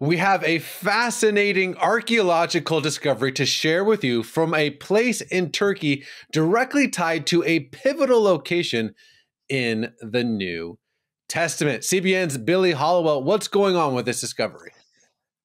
We have a fascinating archaeological discovery to share with you from a place in Turkey directly tied to a pivotal location in the New Testament. CBN's Billy Hallowell, what's going on with this discovery?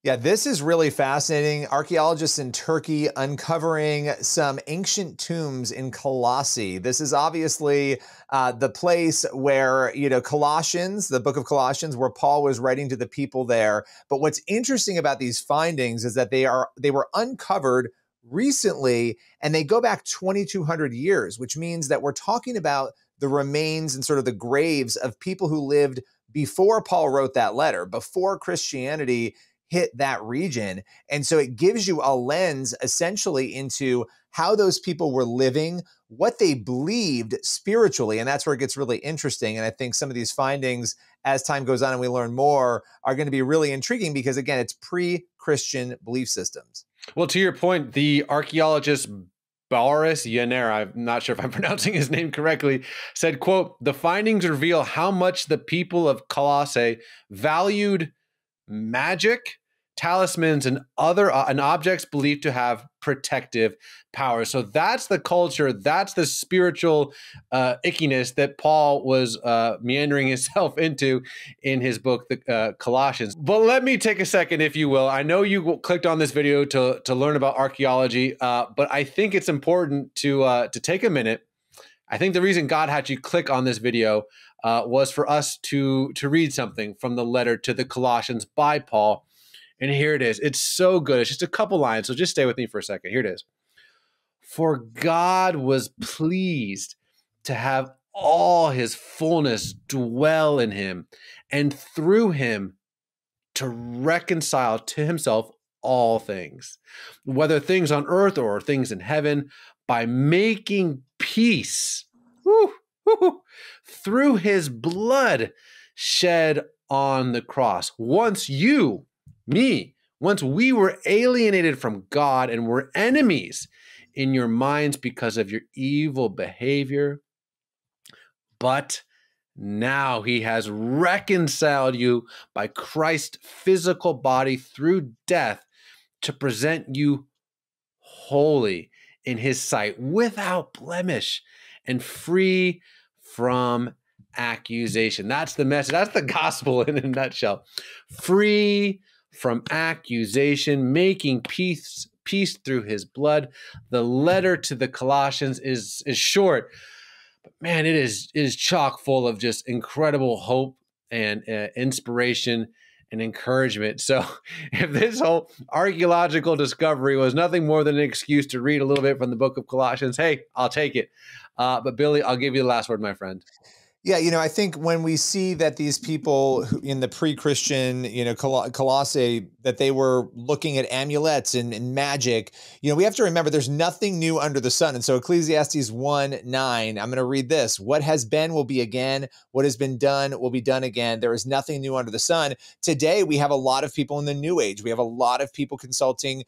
Yeah, this is really fascinating. Archaeologists in Turkey uncovering some ancient tombs in Colossae. This is obviously the place where, Colossians, the book of Colossians, where Paul was writing to the people there. But what's interesting about these findings is that they were uncovered recently, and they go back 2,200 years, which means that we're talking about the remains and sort of the graves of people who lived before Paul wrote that letter, before Christianity hit that region. And so it gives you a lens essentially into how those people were living, what they believed spiritually. And that's where it gets really interesting. And I think some of these findings, as time goes on and we learn more, are going to be really intriguing because, again, it's pre-Christian belief systems. Well, to your point, the archaeologist Boris Nair, I'm not sure if I'm pronouncing his name correctly, said, quote, "The findings reveal how much the people of Colossae valued magic, talismans, and other and objects believed to have protective power." So that's the culture, that's the spiritual ickiness that Paul was meandering himself into in his book, the Colossians. But let me take a second, if you will. I know you clicked on this video to learn about archaeology, but I think it's important to take a minute. I think the reason God had you click on this video was for us to read something from the letter to the Colossians by Paul. And here it is. It's so good. It's just a couple lines. So just stay with me for a second. Here it is. "For God was pleased to have all his fullness dwell in him, and through him to reconcile to himself all things, whether things on earth or things in heaven, by making peace through his blood shed on the cross. Once we were alienated from God and were enemies in your minds because of your evil behavior, but now he has reconciled you by Christ's physical body through death to present you holy in his sight, without blemish and free from accusation." That's the message. That's the gospel in a nutshell. Free from accusation, making peace through his blood. The letter to the Colossians is short, but man, it is chock full of just incredible hope and inspiration and encouragement. So if this whole archaeological discovery was nothing more than an excuse to read a little bit from the book of Colossians, hey, I'll take it. But Billy, I'll give you the last word, my friend. Yeah, I think when we see that these people in the pre-Christian, Colossae, that they were looking at amulets and magic, we have to remember there's nothing new under the sun. And so Ecclesiastes 1:9, I'm going to read this. "What has been will be again. What has been done will be done again. There is nothing new under the sun." Today, we have a lot of people in the new age. We have a lot of people consulting,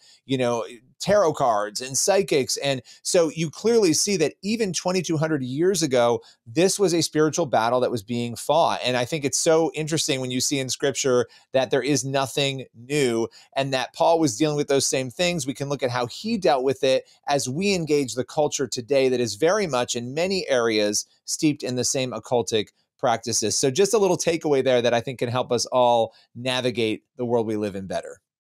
tarot cards and psychics. And so you clearly see that even 2,200 years ago, this was a spiritual battle that was being fought. And I think it's so interesting when you see in scripture that there is nothing new and that Paul was dealing with those same things. We can look at how he dealt with it as we engage the culture today that is very much in many areas steeped in the same occultic practices. So just a little takeaway there that I think can help us all navigate the world we live in better.